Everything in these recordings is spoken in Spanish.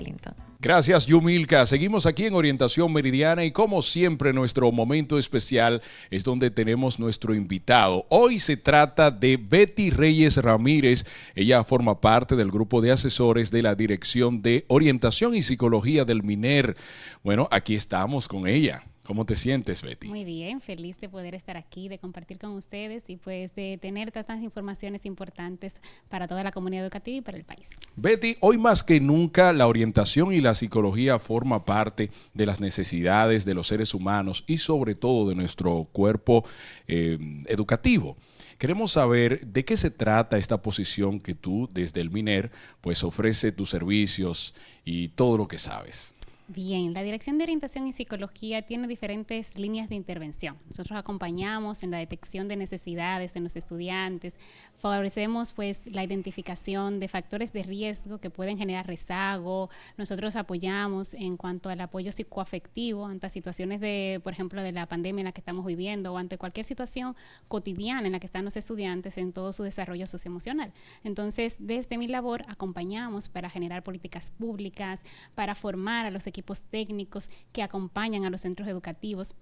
Wellington. Gracias, Yumilka. Seguimos aquí en Orientación Meridiana y como siempre nuestro momento especial es donde tenemos nuestro invitado. Hoy se trata de Betty Reyes Ramírez. Ella forma parte del grupo de asesores de la Dirección de Orientación y Psicología del MINER. Bueno, aquí estamos con ella. ¿Cómo te sientes, Betty? Muy bien, feliz de poder estar aquí, de compartir con ustedes y pues de tener tantas informaciones importantes para toda la comunidad educativa y para el país. Betty, hoy más que nunca la orientación y la psicología forma parte de las necesidades de los seres humanos y sobre todo de nuestro cuerpo educativo. Queremos saber de qué se trata esta posición que tú desde el MINER pues ofrece tus servicios y todo lo que sabes. Bien, la Dirección de Orientación y Psicología tiene diferentes líneas de intervención. Nosotros acompañamos en la detección de necesidades de los estudiantes, favorecemos pues la identificación de factores de riesgo que pueden generar rezago. Nosotros apoyamos en cuanto al apoyo psicoafectivo ante situaciones de, por ejemplo, de la pandemia en la que estamos viviendo o ante cualquier situación cotidiana en la que están los estudiantes en todo su desarrollo socioemocional. Entonces, desde mi labor acompañamos para generar políticas públicas, para formar a los equipos técnicos que acompañan a los centros educativos,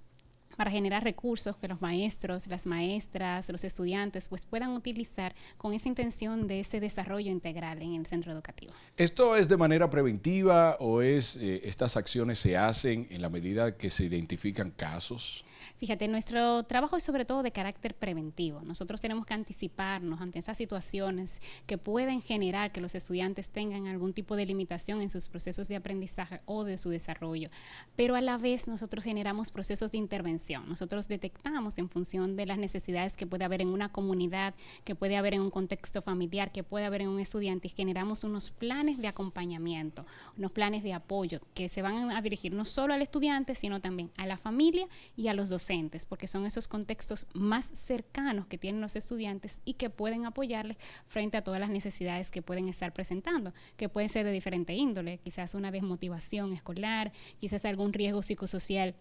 para generar recursos que los maestros, las maestras, los estudiantes pues puedan utilizar con esa intención de ese desarrollo integral en el centro educativo. ¿Esto es de manera preventiva o estas acciones se hacen en la medida que se identifican casos? Fíjate, nuestro trabajo es sobre todo de carácter preventivo. Nosotros tenemos que anticiparnos ante esas situaciones que pueden generar que los estudiantes tengan algún tipo de limitación en sus procesos de aprendizaje o de su desarrollo. Pero a la vez nosotros generamos procesos de intervención. Nosotros detectamos en función de las necesidades que puede haber en una comunidad, que puede haber en un contexto familiar, que puede haber en un estudiante y generamos unos planes de acompañamiento, unos planes de apoyo que se van a dirigir no solo al estudiante, sino también a la familia y a los docentes, porque son esos contextos más cercanos que tienen los estudiantes y que pueden apoyarles frente a todas las necesidades que pueden estar presentando, que pueden ser de diferente índole, quizás una desmotivación escolar, quizás algún riesgo psicosocial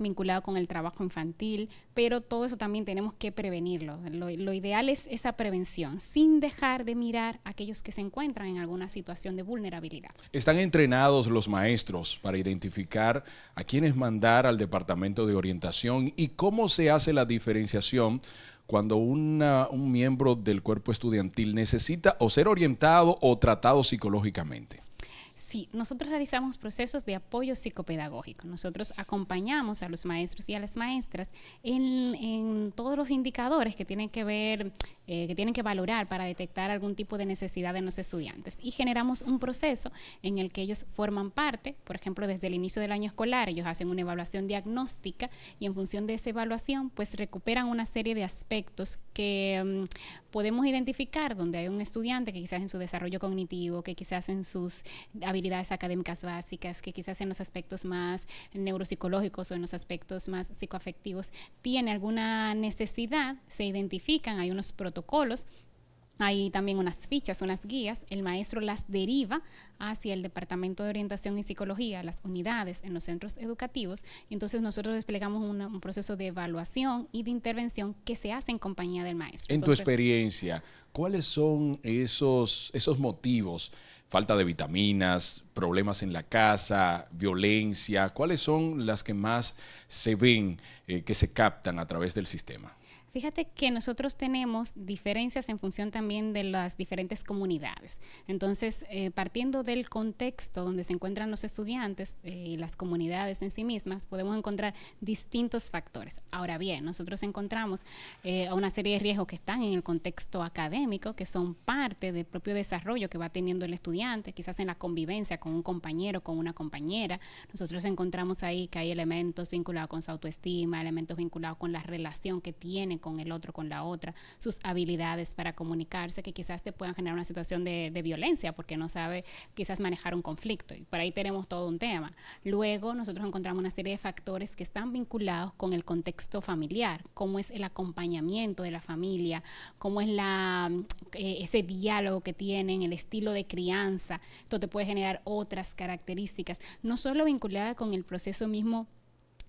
vinculado con el trabajo infantil, pero todo eso también tenemos que prevenirlo. Lo ideal es esa prevención, sin dejar de mirar a aquellos que se encuentran en alguna situación de vulnerabilidad. ¿Están entrenados los maestros para identificar a quiénes mandar al departamento de orientación y cómo se hace la diferenciación cuando un miembro del cuerpo estudiantil necesita o ser orientado o tratado psicológicamente? Sí, nosotros realizamos procesos de apoyo psicopedagógico. Nosotros acompañamos a los maestros y a las maestras en todos los indicadores que tienen que ver, que tienen que valorar para detectar algún tipo de necesidad en los estudiantes. Y generamos un proceso en el que ellos forman parte, por ejemplo, desde el inicio del año escolar, ellos hacen una evaluación diagnóstica y en función de esa evaluación, pues recuperan una serie de aspectos que podemos identificar donde hay un estudiante que quizás en su desarrollo cognitivo, que quizás en sus habilidades académicas básicas, que quizás en los aspectos más neuropsicológicos o en los aspectos más psicoafectivos tiene alguna necesidad, se identifican, hay unos protocolos, hay también unas fichas, unas guías, el maestro las deriva hacia el Departamento de Orientación y Psicología, las unidades en los centros educativos, y entonces nosotros desplegamos un proceso de evaluación y de intervención que se hace en compañía del maestro. En tu experiencia, ¿cuáles son esos motivos? Falta de vitaminas, problemas en la casa, violencia, ¿cuáles son las que más se ven, que se captan a través del sistema? Fíjate que nosotros tenemos diferencias en función también de las diferentes comunidades. Entonces, partiendo del contexto donde se encuentran los estudiantes y las comunidades en sí mismas, podemos encontrar distintos factores. Ahora bien, nosotros encontramos una serie de riesgos que están en el contexto académico, que son parte del propio desarrollo que va teniendo el estudiante, quizás en la convivencia con un compañero, con una compañera. Nosotros encontramos ahí que hay elementos vinculados con su autoestima, elementos vinculados con la relación que tiene con el otro, con la otra, sus habilidades para comunicarse, que quizás te puedan generar una situación de violencia porque no sabe quizás manejar un conflicto, y por ahí tenemos todo un tema. Luego nosotros encontramos una serie de factores que están vinculados con el contexto familiar, cómo es el acompañamiento de la familia, cómo es ese diálogo que tienen, el estilo de crianza. Esto te puede generar otras características, no solo vinculadas con el proceso mismo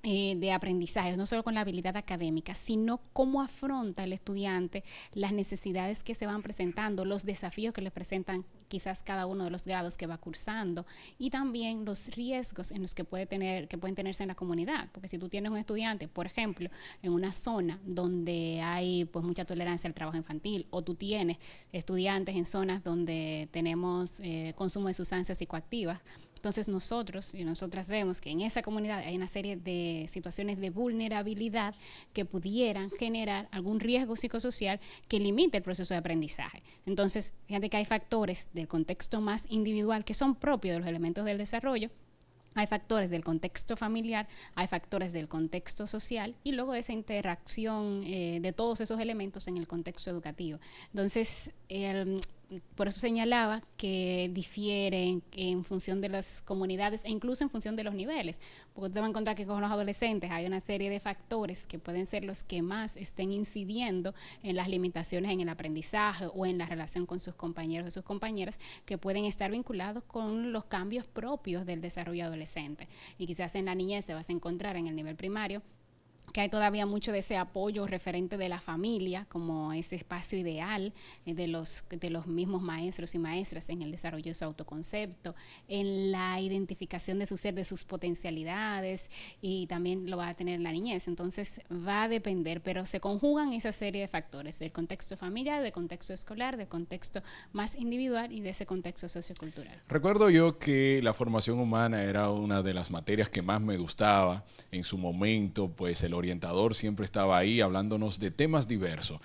de aprendizaje, no solo con la habilidad académica, sino cómo afronta el estudiante las necesidades que se van presentando, los desafíos que le presentan quizás cada uno de los grados que va cursando, y también los riesgos en los que pueden tenerse en la comunidad, porque si tú tienes un estudiante, por ejemplo, en una zona donde hay pues mucha tolerancia al trabajo infantil, o tú tienes estudiantes en zonas donde tenemos consumo de sustancias psicoactivas, entonces nosotros y nosotras vemos que en esa comunidad hay una serie de situaciones de vulnerabilidad que pudieran generar algún riesgo psicosocial que limite el proceso de aprendizaje. Entonces, fíjate que hay factores del contexto más individual que son propios de los elementos del desarrollo, hay factores del contexto familiar, hay factores del contexto social y luego de esa interacción de todos esos elementos en el contexto educativo. Entonces, por eso señalaba que difieren en función de las comunidades e incluso en función de los niveles, porque usted va a encontrar que con los adolescentes hay una serie de factores que pueden ser los que más estén incidiendo en las limitaciones en el aprendizaje o en la relación con sus compañeros y sus compañeras, que pueden estar vinculados con los cambios propios del desarrollo adolescente. Y quizás en la niñez se vas a encontrar en el nivel primario que hay todavía mucho de ese apoyo referente de la familia como ese espacio ideal de los mismos maestros y maestras en el desarrollo de su autoconcepto, en la identificación de su ser, de sus potencialidades, y también lo va a tener en la niñez. Entonces va a depender, pero se conjugan esa serie de factores, del contexto familiar, del contexto escolar, del contexto más individual y de ese contexto sociocultural. Recuerdo yo que la formación humana era una de las materias que más me gustaba en su momento, pues el orientador siempre estaba ahí hablándonos de temas diversos.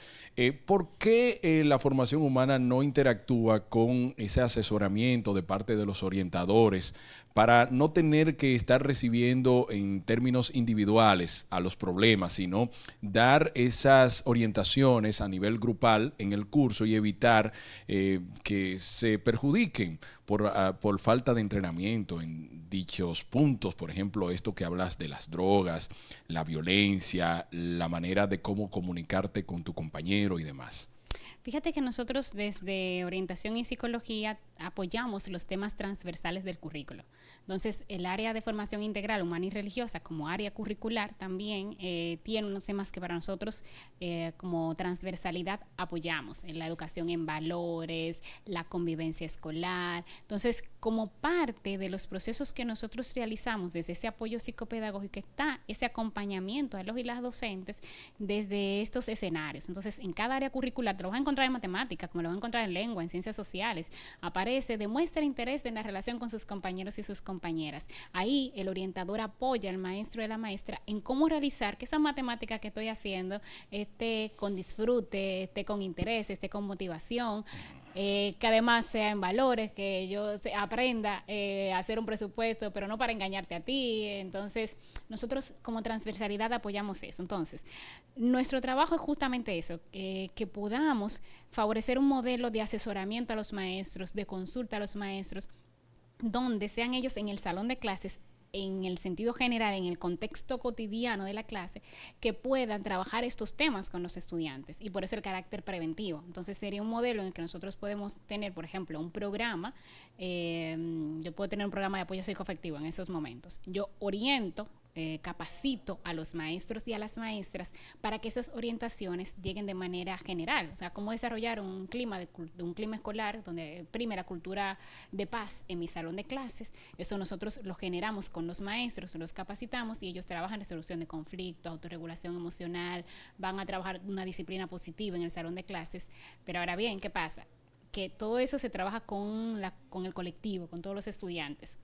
¿Por qué la formación humana no interactúa con ese asesoramiento de parte de los orientadores para no tener que estar recibiendo en términos individuales a los problemas, sino dar esas orientaciones a nivel grupal en el curso y evitar que se perjudiquen por falta de entrenamiento en dichos puntos? Por ejemplo, esto que hablas de las drogas, la violencia, la manera de cómo comunicarte con tu compañero y demás. Fíjate que nosotros desde Orientación y Psicología apoyamos los temas transversales del currículo. Entonces, el área de formación integral humana y religiosa como área curricular también tiene unos temas que para nosotros como transversalidad apoyamos, en la educación en valores, la convivencia escolar. Entonces, como parte de los procesos que nosotros realizamos desde ese apoyo psicopedagógico está ese acompañamiento a los y las docentes desde estos escenarios. Entonces, en cada área curricular te lo vas a encontrar en matemáticas, como lo vas a encontrar en lengua, en ciencias sociales, demuestra interés en la relación con sus compañeros y sus compañeras. Ahí el orientador apoya al maestro y a la maestra en cómo realizar que esa matemática que estoy haciendo esté con disfrute, esté con interés, esté con motivación, que además sea en valores, que yo aprenda a hacer un presupuesto, pero no para engañarte a ti. Entonces, nosotros como transversalidad apoyamos eso. Entonces, nuestro trabajo es justamente eso, que podamos favorecer un modelo de asesoramiento a los maestros, de consulta a los maestros, donde sean ellos en el salón de clases, en el sentido general, en el contexto cotidiano de la clase, que puedan trabajar estos temas con los estudiantes, y por eso el carácter preventivo. Entonces sería un modelo en el que nosotros podemos tener, por ejemplo, un programa, yo puedo tener un programa de apoyo psicoafectivo en esos momentos. Yo oriento, capacito a los maestros y a las maestras para que esas orientaciones lleguen de manera general, o sea, cómo desarrollar un clima un clima escolar donde prime la cultura de paz en mi salón de clases. Eso nosotros lo generamos con los maestros, los capacitamos y ellos trabajan resolución de conflictos, autorregulación emocional, van a trabajar una disciplina positiva en el salón de clases. Pero ahora bien, ¿qué pasa? Que todo eso se trabaja con el colectivo, con todos los estudiantes.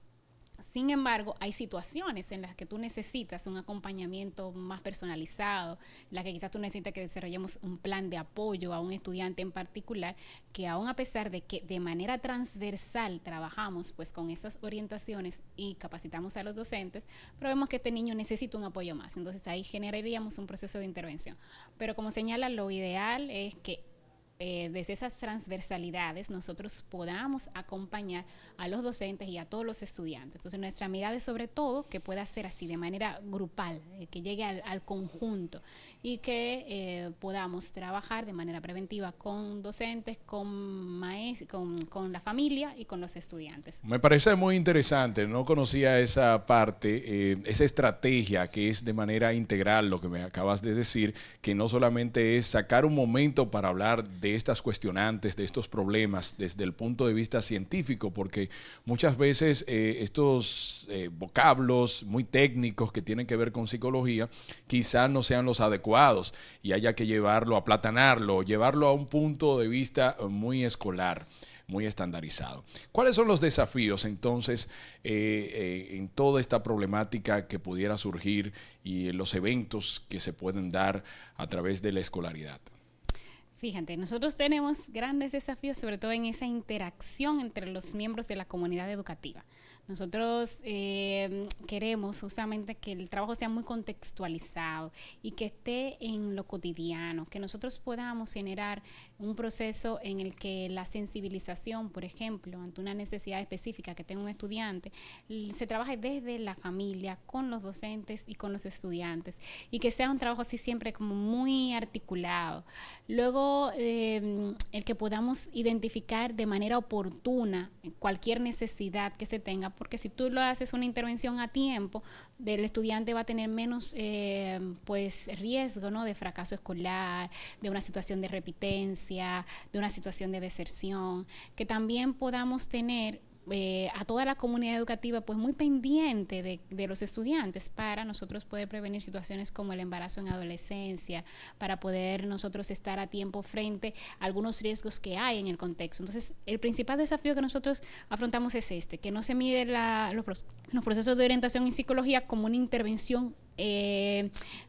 Sin embargo, hay situaciones en las que tú necesitas un acompañamiento más personalizado, en las que quizás tú necesitas que desarrollemos un plan de apoyo a un estudiante en particular, que aún a pesar de que de manera transversal trabajamos pues con estas orientaciones y capacitamos a los docentes, pero vemos que este niño necesita un apoyo más. Entonces ahí generaríamos un proceso de intervención. Pero como señala, lo ideal es que desde esas transversalidades nosotros podamos acompañar a los docentes y a todos los estudiantes. Entonces nuestra mirada es sobre todo que pueda ser así de manera grupal, que llegue al conjunto y que podamos trabajar de manera preventiva con docentes, con la familia y con los estudiantes. Me parece muy interesante, no conocía esa parte, esa estrategia que es de manera integral, lo que me acabas de decir, que no solamente es sacar un momento para hablar de de estas cuestionantes, de estos problemas desde el punto de vista científico, porque muchas veces estos vocablos muy técnicos que tienen que ver con psicología quizás no sean los adecuados y haya que llevarlo, aplatanarlo, llevarlo a un punto de vista muy escolar, muy estandarizado. ¿Cuáles son los desafíos entonces en toda esta problemática que pudiera surgir y en los eventos que se pueden dar a través de la escolaridad? Fíjate, nosotros tenemos grandes desafíos, sobre todo en esa interacción entre los miembros de la comunidad educativa. Nosotros queremos justamente que el trabajo sea muy contextualizado y que esté en lo cotidiano, que nosotros podamos generar un proceso en el que la sensibilización, por ejemplo, ante una necesidad específica que tenga un estudiante, se trabaje desde la familia, con los docentes y con los estudiantes, y que sea un trabajo así siempre como muy articulado. Luego, el que podamos identificar de manera oportuna cualquier necesidad que se tenga, porque si tú lo haces una intervención a tiempo, el estudiante va a tener menos pues riesgo, ¿no?, de fracaso escolar, de una situación de repitencia, de una situación de deserción, que también podamos tener a toda la comunidad educativa pues muy pendiente de los estudiantes para nosotros poder prevenir situaciones como el embarazo en adolescencia, para poder nosotros estar a tiempo frente a algunos riesgos que hay en el contexto. Entonces, el principal desafío que nosotros afrontamos es que no se mire los procesos de orientación en psicología como una intervención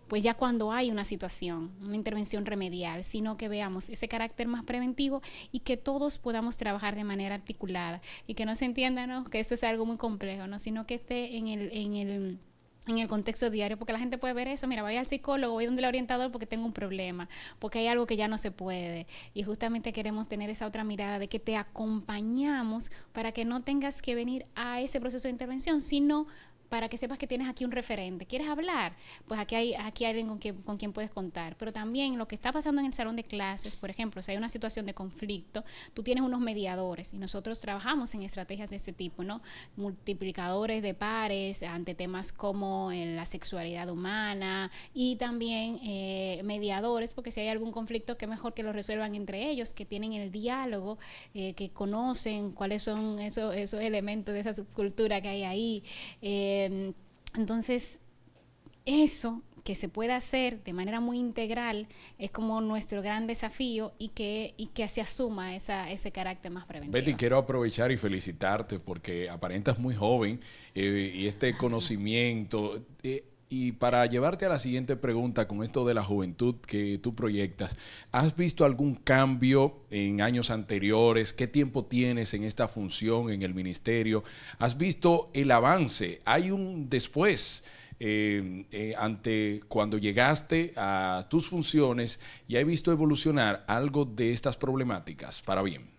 pues ya cuando hay una situación, una intervención remedial, sino que veamos ese carácter más preventivo y que todos podamos trabajar de manera articulada y que no se entienda, ¿no?, que esto es algo muy complejo, ¿no?, sino que esté en el contexto diario, porque la gente puede ver eso, mira, voy al psicólogo, voy donde el orientador porque tengo un problema, porque hay algo que ya no se puede, y justamente queremos tener esa otra mirada de que te acompañamos para que no tengas que venir a ese proceso de intervención, sino para que sepas que tienes aquí un referente. ¿Quieres hablar? Pues aquí hay alguien con quien puedes contar. Pero también lo que está pasando en el salón de clases, por ejemplo, si hay una situación de conflicto, tú tienes unos mediadores y nosotros trabajamos en estrategias de este tipo, ¿no? Multiplicadores de pares ante temas como la sexualidad humana y también mediadores, porque si hay algún conflicto, qué mejor que lo resuelvan entre ellos, que tienen el diálogo, que conocen cuáles son esos elementos de esa subcultura que hay ahí. Entonces, eso que se pueda hacer de manera muy integral es como nuestro gran desafío y que se asuma ese carácter más preventivo. Betty, quiero aprovechar y felicitarte porque aparentas muy joven y este conocimiento. Y para llevarte a la siguiente pregunta con esto de la juventud que tú proyectas, ¿has visto algún cambio en años anteriores? ¿Qué tiempo tienes en esta función en el ministerio? ¿Has visto el avance? ¿Hay un después ante cuando llegaste a tus funciones y has visto evolucionar algo de estas problemáticas para bien?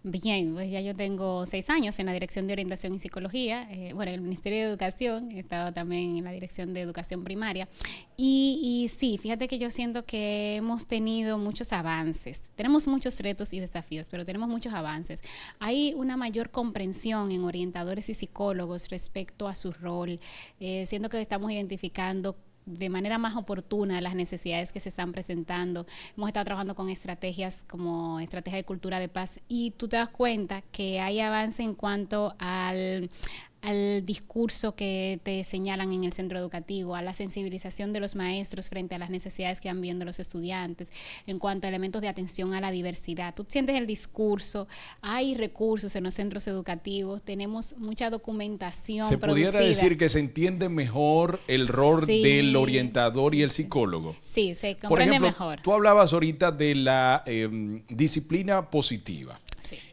Bien, pues ya yo tengo 6 años en la Dirección de Orientación y Psicología, bueno, en el Ministerio de Educación, he estado también en la Dirección de Educación Primaria y sí, fíjate que yo siento que hemos tenido muchos avances, tenemos muchos retos y desafíos, pero tenemos muchos avances. Hay una mayor comprensión en orientadores y psicólogos respecto a su rol, siento que estamos identificando de manera más oportuna las necesidades que se están presentando. Hemos estado trabajando con estrategias como estrategia de cultura de paz y tú te das cuenta que hay avance en cuanto al discurso que te señalan en el centro educativo, a la sensibilización de los maestros frente a las necesidades que van viendo los estudiantes, en cuanto a elementos de atención a la diversidad. Tú sientes el discurso, hay recursos en los centros educativos, tenemos mucha documentación ¿Se producida. pudiera decir que se entiende mejor el rol del orientador y el psicólogo? Sí, se comprende Por ejemplo, mejor. Tú hablabas ahorita de la disciplina positiva.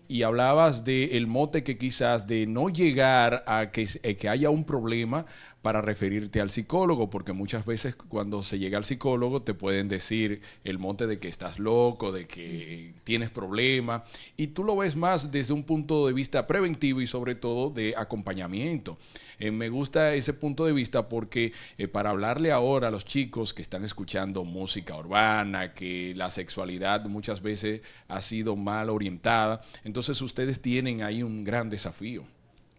Y hablabas del mote que quizás de no llegar a que haya un problema para referirte al psicólogo, porque muchas veces cuando se llega al psicólogo te pueden decir el mote de que estás loco, de que tienes problemas, y tú lo ves más desde un punto de vista preventivo y sobre todo de acompañamiento. Me gusta ese punto de vista porque para hablarle ahora a los chicos que están escuchando música urbana, que la sexualidad muchas veces ha sido mal orientada, entonces ustedes tienen ahí un gran desafío.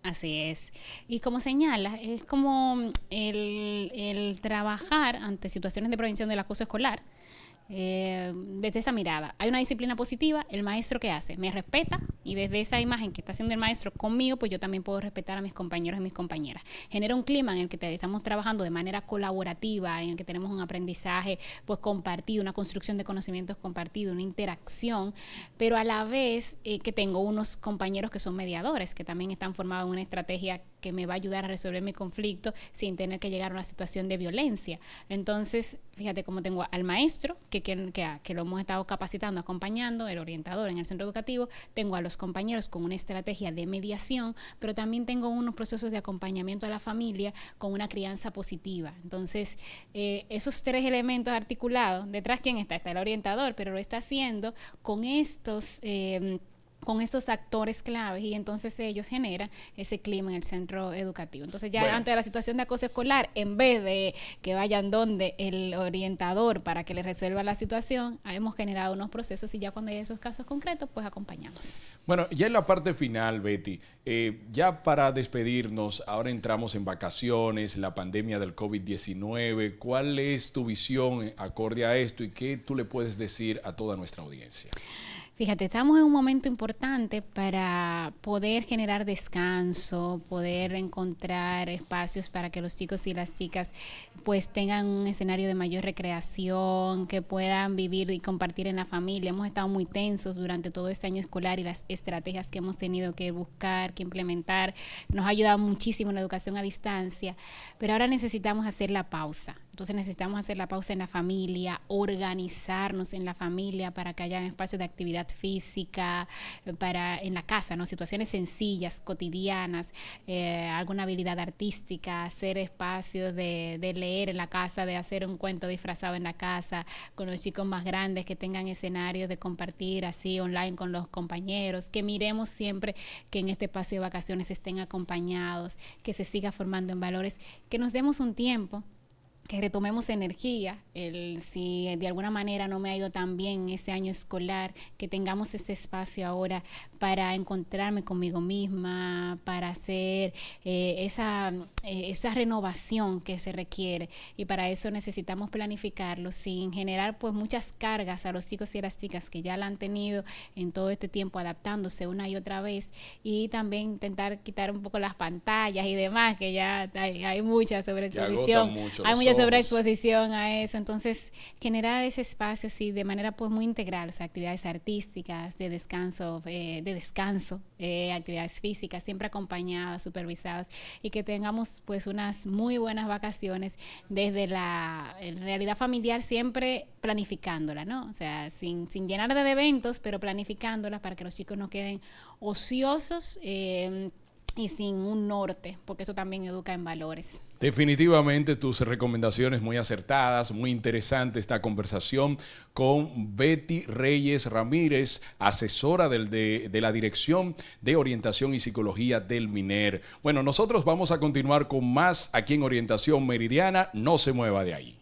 Así es. Y como señala, es como el trabajar ante situaciones de prevención del acoso escolar. desde esa mirada. Hay una disciplina positiva, el maestro ¿qué hace? Me respeta y desde esa imagen que está haciendo el maestro conmigo, pues yo también puedo respetar a mis compañeros y mis compañeras. Genera un clima en el que estamos trabajando de manera colaborativa, en el que tenemos un aprendizaje pues compartido, una construcción de conocimientos compartido, una interacción, pero a la vez que tengo unos compañeros que son mediadores, que también están formados en una estrategia que me va a ayudar a resolver mi conflicto sin tener que llegar a una situación de violencia. Entonces, fíjate cómo tengo al maestro, que lo hemos estado capacitando, acompañando, el orientador en el centro educativo, tengo a los compañeros con una estrategia de mediación, pero también tengo unos procesos de acompañamiento a la familia con una crianza positiva. Entonces, esos tres elementos articulados, detrás ¿quién está? Está el orientador, pero lo está haciendo con estos actores claves y entonces ellos generan ese clima en el centro educativo. Entonces ya ante la situación de acoso escolar, en vez de que vayan donde el orientador para que les resuelva la situación, hemos generado unos procesos y ya cuando hay esos casos concretos, pues acompañamos. Bueno, ya en la parte final, Betty, ya para despedirnos, ahora entramos en vacaciones, la pandemia del COVID-19, ¿cuál es tu visión acorde a esto y qué tú le puedes decir a toda nuestra audiencia? Fíjate, estamos en un momento importante para poder generar descanso, poder encontrar espacios para que los chicos y las chicas pues tengan un escenario de mayor recreación, que puedan vivir y compartir en la familia. Hemos estado muy tensos durante todo este año escolar y las estrategias que hemos tenido que buscar, que implementar, nos ha ayudado muchísimo en la educación a distancia, pero ahora necesitamos hacer la pausa. Entonces necesitamos hacer la pausa en la familia, organizarnos en la familia para que haya espacios de actividad física, en la casa, ¿no? Situaciones sencillas, cotidianas, alguna habilidad artística, hacer espacios de leer en la casa, de hacer un cuento disfrazado en la casa, con los chicos más grandes que tengan escenarios de compartir así online con los compañeros, que miremos siempre que en este espacio de vacaciones estén acompañados, que se siga formando en valores, que nos demos un tiempo, que retomemos energía, si de alguna manera no me ha ido tan bien ese año escolar, que tengamos ese espacio ahora para encontrarme conmigo misma, para hacer esa renovación que se requiere, y para eso necesitamos planificarlo sin generar pues muchas cargas a los chicos y a las chicas que ya la han tenido en todo este tiempo adaptándose una y otra vez, y también intentar quitar un poco las pantallas y demás, que ya hay mucha sobreexposición, hay mucha sobreexposición a eso. Entonces generar ese espacio así de manera pues muy integral, o sea, actividades artísticas, de descanso, actividades físicas, siempre acompañadas, supervisadas, y que tengamos pues unas muy buenas vacaciones desde la realidad familiar, siempre planificándola, ¿no? O sea, sin llenar de eventos, pero planificándola para que los chicos no queden ociosos y sin un norte, porque eso también educa en valores. Definitivamente tus recomendaciones muy acertadas, muy interesante esta conversación con Betty Reyes Ramírez, asesora de la Dirección de Orientación y Psicología del MINER. Bueno, nosotros vamos a continuar con más aquí en Orientación Meridiana, no se mueva de ahí.